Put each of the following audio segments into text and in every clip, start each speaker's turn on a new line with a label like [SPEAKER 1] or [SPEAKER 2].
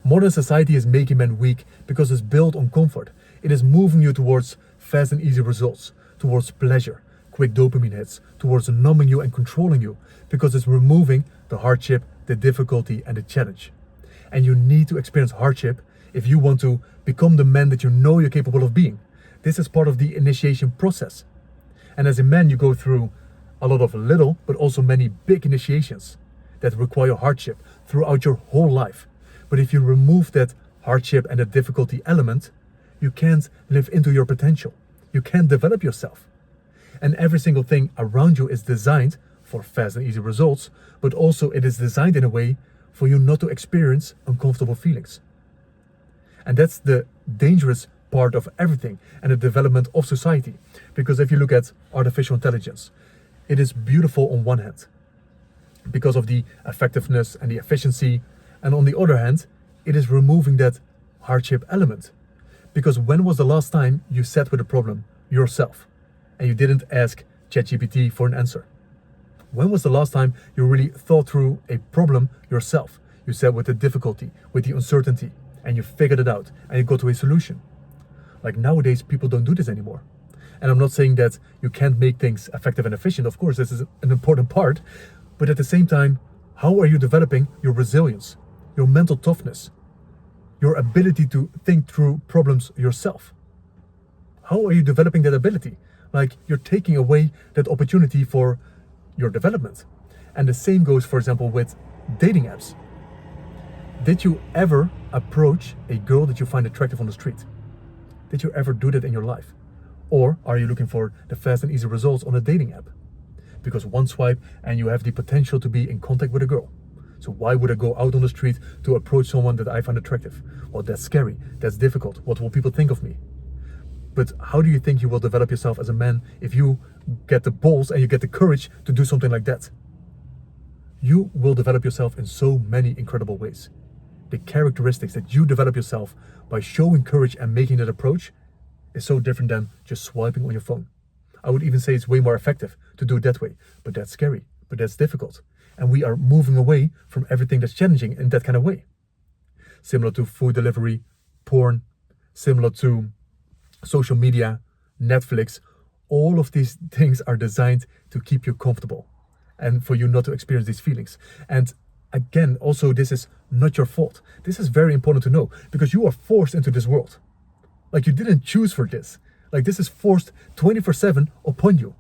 [SPEAKER 1] Modern society is making men weak because it's built on comfort. It is moving you towards fast and easy results, towards pleasure, quick dopamine hits, towards numbing you and controlling you, because it's removing the hardship, the difficulty, and the challenge. And you need to experience hardship if you want to become the man that you know you're capable of being. This is part of the initiation process. And as a man, you go through a lot of little, but also many big initiations that require hardship throughout your whole life. But if you remove that hardship and the difficulty element, you can't live into your potential. You can't develop yourself. And every single thing around you is designed for fast and easy results, but also it is designed in a way for you not to experience uncomfortable feelings. And that's the dangerous part of everything and the development of society. Because if you look at artificial intelligence, it is beautiful on one hand because of the effectiveness and the efficiency. And on the other hand, it is removing that hardship element. Because when was the last time you sat with a problem yourself and you didn't ask ChatGPT for an answer? When was the last time you really thought through a problem yourself? You sat with the difficulty, with the uncertainty, and you figured it out and you got to a solution. Like nowadays, people don't do this anymore. And I'm not saying that you can't make things effective and efficient. Of course, this is an important part. But at the same time, how are you developing your resilience, your mental toughness, your ability to think through problems yourself? How are you developing that ability? Like you're taking away that opportunity for your development. And the same goes, for example, with dating apps. Did you ever approach a girl that you find attractive on the street? Did you ever do that in your life? Or are you looking for the fast and easy results on a dating app? Because one swipe and you have the potential to be in contact with a girl. So why would I go out on the street to approach someone that I find attractive? Well, that's scary. That's difficult. What will people think of me? But how do you think you will develop yourself as a man if you get the balls and you get the courage to do something like that? You will develop yourself in so many incredible ways. The characteristics that you develop yourself by showing courage and making that approach is so different than just swiping on your phone. I would even say it's way more effective to do it that way, but that's scary, but that's difficult. And we are moving away from everything that's challenging in that kind of way. Similar to food delivery, porn, similar to social media, Netflix, all of these things are designed to keep you comfortable and for you not to experience these feelings. And again, also, this is not your fault. This is very important to know because you are forced into this world. Like you didn't choose for this. Like this is forced 24/7 upon you.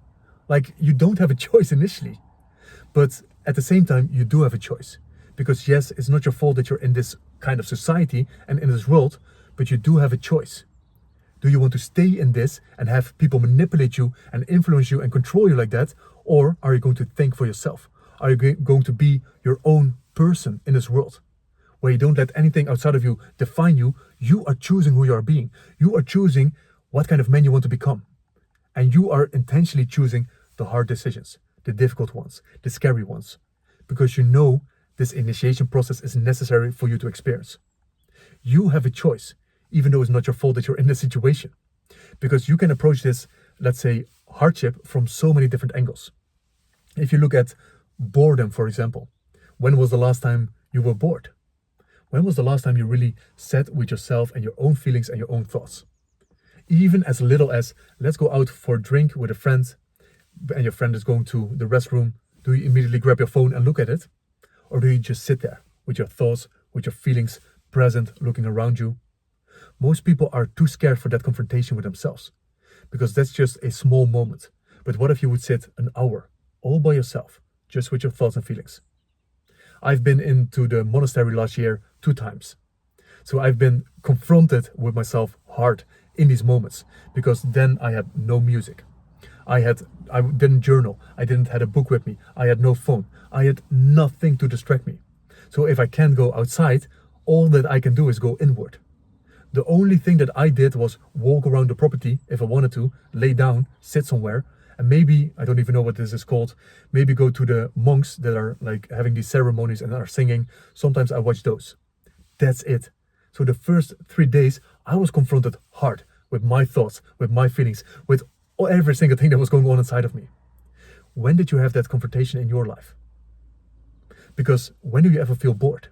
[SPEAKER 1] Like you don't have a choice initially. But at the same time, you do have a choice. Because yes, it's not your fault that you're in this kind of society and in this world, but you do have a choice. Do you want to stay in this and have people manipulate you and influence you and control you like that? Or are you going to think for yourself? Are you going to be your own person in this world? Where you don't let anything outside of you define you. You are choosing who you are being. You are choosing what kind of man you want to become. And you are intentionally choosing the hard decisions, the difficult ones, the scary ones. Because you know this initiation process is necessary for you to experience. You have a choice, even though it's not your fault that you're in this situation. Because you can approach this, let's say, hardship from so many different angles. If you look at boredom, for example, when was the last time you were bored? When was the last time you really sat with yourself and your own feelings and your own thoughts? Even as little as, let's go out for a drink with a friend, and your friend is going to the restroom, do you immediately grab your phone and look at it? Or do you just sit there with your thoughts, with your feelings present, looking around you? Most people are too scared for that confrontation with themselves, because that's just a small moment. But what if you would sit an hour, all by yourself, just with your thoughts and feelings? I've been into the monastery last year 2 times. So I've been confronted with myself hard in these moments, because then I had no music. I didn't journal. I didn't have a book with me. I had no phone. I had nothing to distract me. So if I can't go outside, all that I can do is go inward. The only thing that I did was walk around the property if I wanted to, lay down, sit somewhere, and maybe, I don't even know what this is called, maybe go to the monks that are like having these ceremonies and are singing. Sometimes I watch those. That's it. So the first 3 days, I was confronted hard with my thoughts, with my feelings, with every single thing that was going on inside of me. When did you have that confrontation in your life? Because when do you ever feel bored?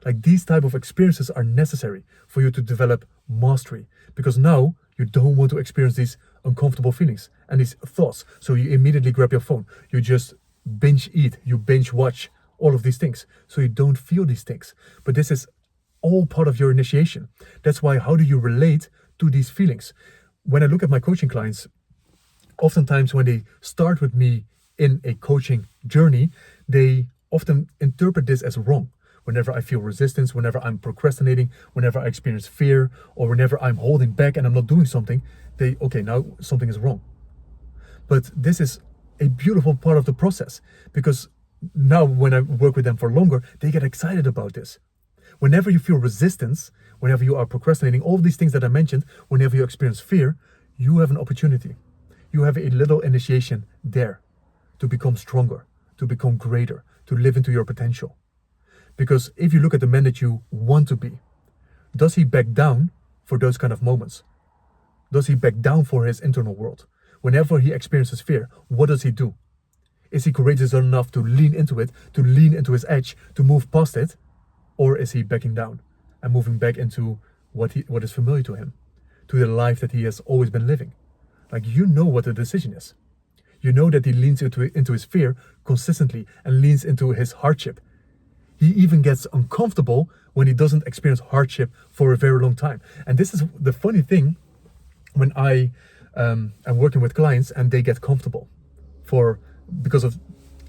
[SPEAKER 1] Like these type of experiences are necessary for you to develop mastery, because now you don't want to experience these uncomfortable feelings and these thoughts. So you immediately grab your phone. You just binge eat, you binge watch, all of these things. So you don't feel these things. But this is all part of your initiation. That's why, how do you relate to these feelings? When I look at my coaching clients, oftentimes when they start with me in a coaching journey, they often interpret this as wrong. Whenever I feel resistance, whenever I'm procrastinating, whenever I experience fear, or whenever I'm holding back and I'm not doing something, okay, now something is wrong. But this is a beautiful part of the process, because now when I work with them for longer, they get excited about this. Whenever you feel resistance, whenever you are procrastinating, all of these things that I mentioned, whenever you experience fear, you have an opportunity. You have a little initiation there to become stronger, to become greater, to live into your potential. Because if you look at the man that you want to be, does he back down for those kind of moments? Does he back down for his internal world? Whenever he experiences fear, what does he do? Is he courageous enough to lean into it, to lean into his edge, to move past it? Or is he backing down and moving back into what is familiar to him, to the life that he has always been living? Like, you know what the decision is. You know that he leans into his fear consistently and leans into his hardship. He even gets uncomfortable when he doesn't experience hardship for a very long time. And this is the funny thing when I am working with clients and they get comfortable because of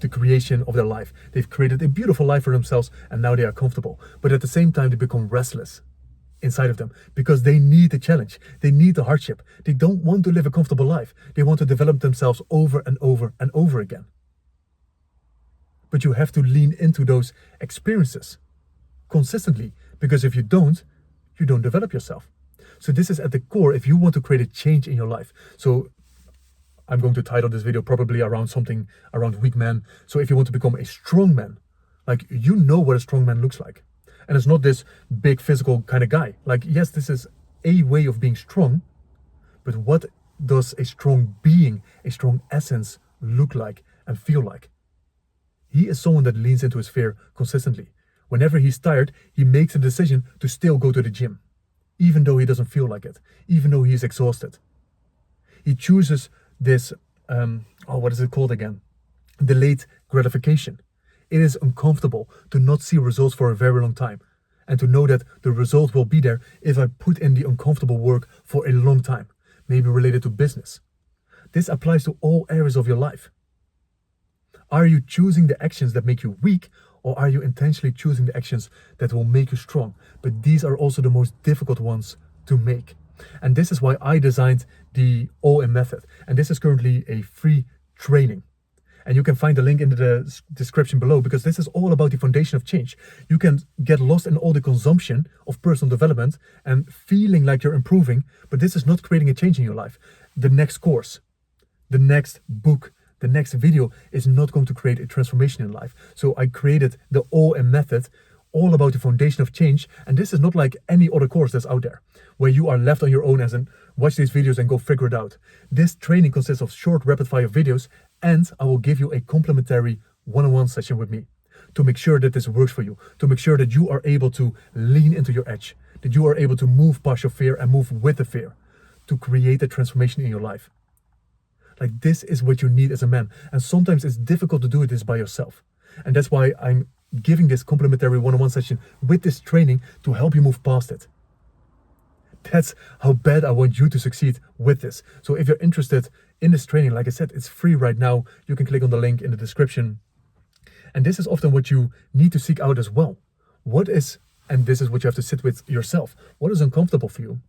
[SPEAKER 1] the creation of their life. They've created a beautiful life for themselves and now they are comfortable. But at the same time, they become restless inside of them because they need the challenge. They need the hardship. They don't want to live a comfortable life. They want to develop themselves over and over and over again. But you have to lean into those experiences consistently, because if you don't develop yourself. So this is at the core if you want to create a change in your life. So I'm going to title this video probably around weak man. So if you want to become a strong man, like, you know what a strong man looks like. And it's not this big physical kind of guy. Like, yes, this is a way of being strong, but what does a strong being, a strong essence look like and feel like? He is someone that leans into his fear consistently. Whenever he's tired, he makes a decision to still go to the gym, even though he doesn't feel like it, even though he's exhausted. He chooses this, what is it called again? Delayed gratification. It is uncomfortable to not see results for a very long time and to know that the result will be there if I put in the uncomfortable work for a long time, maybe related to business. This applies to all areas of your life. Are you choosing the actions that make you weak, or are you intentionally choosing the actions that will make you strong? But these are also the most difficult ones to make. And this is why I designed the All-In method. And this is currently a free training. And you can find the link in the description below, because this is all about the foundation of change. You can get lost in all the consumption of personal development and feeling like you're improving, but this is not creating a change in your life. The next course, the next book, the next video is not going to create a transformation in life. So I created the All-In method, all about the foundation of change. And this is not like any other course that's out there, where you are left on your own as in watch these videos and go figure it out. This training consists of short rapid fire videos, and I will give you a complimentary one-on-one session with me to make sure that this works for you, to make sure that you are able to lean into your edge, that you are able to move past your fear and move with the fear, to create a transformation in your life. Like, this is what you need as a man. And sometimes it's difficult to do this by yourself. And that's why I'm giving this complimentary one-on-one session with this training to help you move past it. That's how bad I want you to succeed with this. So if you're interested in this training, like I said, it's free right now. You can click on the link in the description. And this is often what you need to seek out as well. And this is what you have to sit with yourself. What is uncomfortable for you?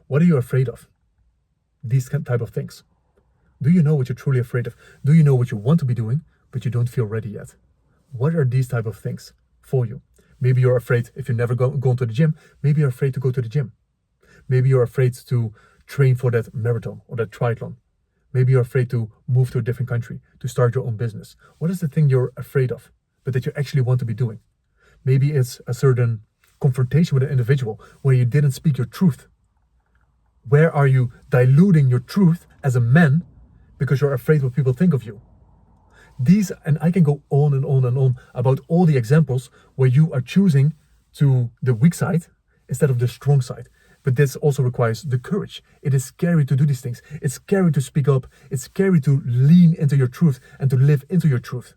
[SPEAKER 1] What are you afraid of? These type of things. Do you know what you're truly afraid of? Do you know what you want to be doing, but you don't feel ready yet? What are these type of things for you? Maybe you're afraid, if you've never gone to the gym, maybe you're afraid to go to the gym. Maybe you're afraid to train for that marathon or that triathlon. Maybe you're afraid to move to a different country, to start your own business. What is the thing you're afraid of, but that you actually want to be doing? Maybe it's a certain confrontation with an individual where you didn't speak your truth. Where are you diluting your truth as a man because you're afraid what people think of you? And I can go on and on and on about all the examples where you are choosing to the weak side instead of the strong side. But this also requires the courage. It is scary to do these things. It's scary to speak up. It's scary to lean into your truth and to live into your truth.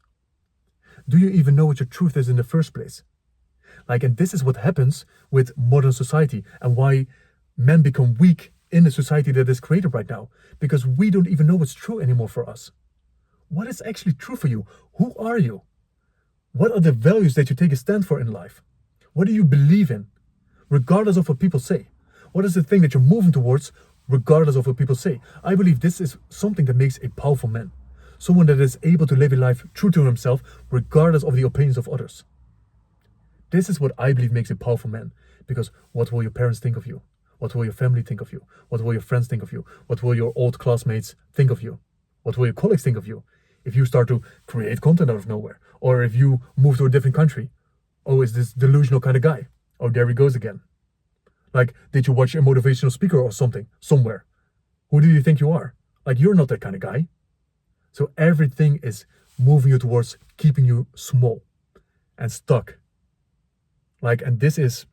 [SPEAKER 1] Do you even know what your truth is in the first place? And this is what happens with modern society and why men become weak in the society that is created right now. Because we don't even know what's true anymore for us. What is actually true for you? Who are you? What are the values that you take a stand for in life? What do you believe in, regardless of what people say? What is the thing that you're moving towards, regardless of what people say? I believe this is something that makes a powerful man. Someone that is able to live a life true to himself, regardless of the opinions of others. This is what I believe makes a powerful man. Because what will your parents think of you? What will your family think of you? What will your friends think of you? What will your old classmates think of you? What will your colleagues think of you? If you start to create content out of nowhere, or if you move to a different country. Oh, is this delusional kind of guy? Oh, there he goes again. Did you watch a motivational speaker or something, somewhere? Who do you think you are? You're not that kind of guy. So everything is moving you towards keeping you small and stuck. And this is,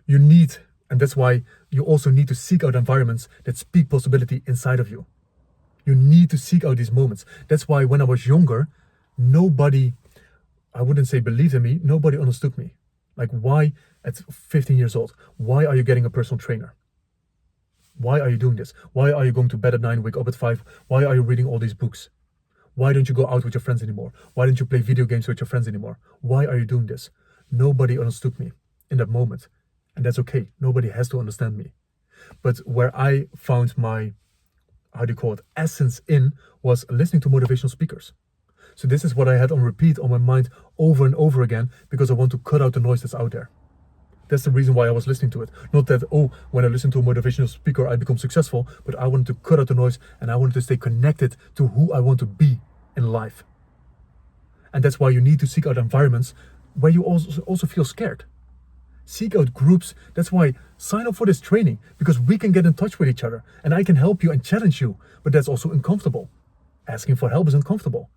[SPEAKER 1] you need, and that's why you also need to seek out environments that speak possibility inside of you. You need to seek out these moments. That's why when I was younger, nobody, I wouldn't say believed in me, nobody understood me. Why at 15 years old? Why are you getting a personal trainer? Why are you doing this? Why are you going to bed at 9, wake up at 5? Why are you reading all these books? Why don't you go out with your friends anymore? Why don't you play video games with your friends anymore? Why are you doing this? Nobody understood me in that moment. And that's okay. Nobody has to understand me. But where I found my, essence in was listening to motivational speakers. So this is what I had on repeat on my mind over and over again because I want to cut out the noise that's out there. That's the reason why I was listening to it. Not that, when I listen to a motivational speaker, I become successful, but I wanted to cut out the noise and I wanted to stay connected to who I want to be in life. And that's why you need to seek out environments where you also feel scared. Seek out groups. That's why sign up for this training, because we can get in touch with each other and I can help you and challenge you, but that's also uncomfortable. Asking for help is uncomfortable.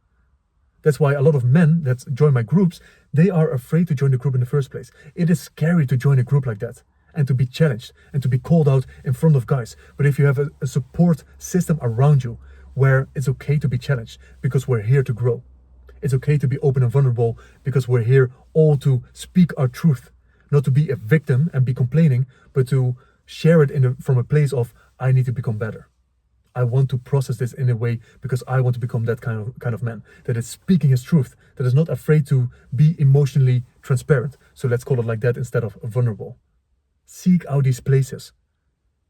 [SPEAKER 1] That's why a lot of men that join my groups, they are afraid to join the group in the first place. It is scary to join a group like that and to be challenged and to be called out in front of guys. But if you have a support system around you where it's okay to be challenged because we're here to grow. It's okay to be open and vulnerable because we're here all to speak our truth, not to be a victim and be complaining, but to share it from a place of, I need to become better. I want to process this in a way because I want to become that kind of man that is speaking his truth, that is not afraid to be emotionally transparent. So let's call it like that instead of vulnerable. Seek out these places.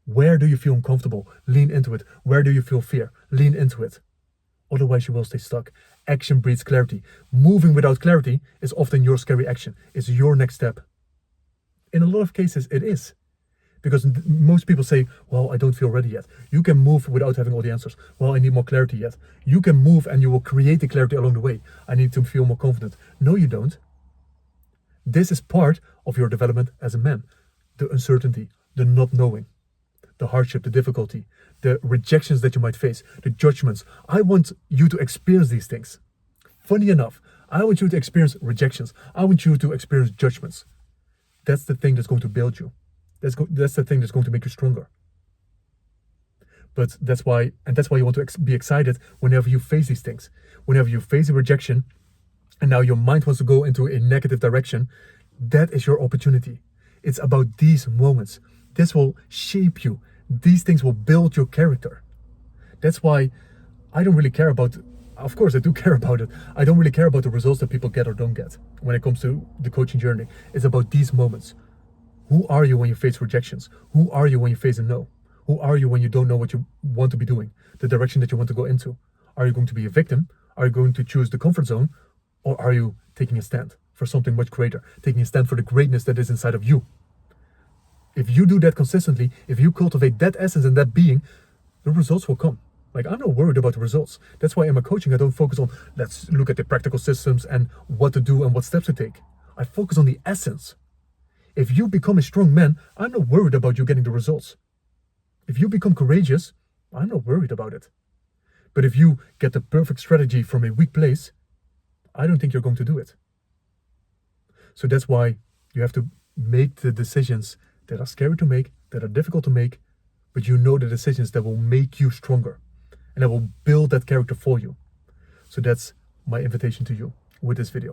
[SPEAKER 1] Where do you feel uncomfortable? Lean into it. Where do you feel fear? Lean into it. Otherwise you will stay stuck. Action breeds clarity. Moving without clarity is often your scary action. It's your next step. In a lot of cases it is. Because most people say, well, I don't feel ready yet. You can move without having all the answers. Well, I need more clarity yet. You can move and you will create the clarity along the way. I need to feel more confident. No, you don't. This is part of your development as a man. The uncertainty, the not knowing, the hardship, the difficulty, the rejections that you might face, the judgments. I want you to experience these things. Funny enough, I want you to experience rejections. I want you to experience judgments. That's the thing that's going to build you. That's the thing that's going to make you stronger. But that's why you want to be excited whenever you face these things. Whenever you face a rejection, and now your mind wants to go into a negative direction, that is your opportunity. It's about these moments. This will shape you. These things will build your character. That's why I don't really care about, of course I do care about it. I don't really care about the results that people get or don't get when it comes to the coaching journey. It's about these moments. Who are you when you face rejections? Who are you when you face a no? Who are you when you don't know what you want to be doing? The direction that you want to go into? Are you going to be a victim? Are you going to choose the comfort zone? Or are you taking a stand for something much greater? Taking a stand for the greatness that is inside of you? If you do that consistently, if you cultivate that essence and that being, the results will come. I'm not worried about the results. That's why in my coaching, I don't focus on, let's look at the practical systems and what to do and what steps to take. I focus on the essence. If you become a strong man, I'm not worried about you getting the results. If you become courageous, I'm not worried about it. But if you get the perfect strategy from a weak place, I don't think you're going to do it. So that's why You have to make the decisions that are scary to make, that are difficult to make, but you know the decisions that will make you stronger and that will build that character for you. So that's my invitation to you with this video.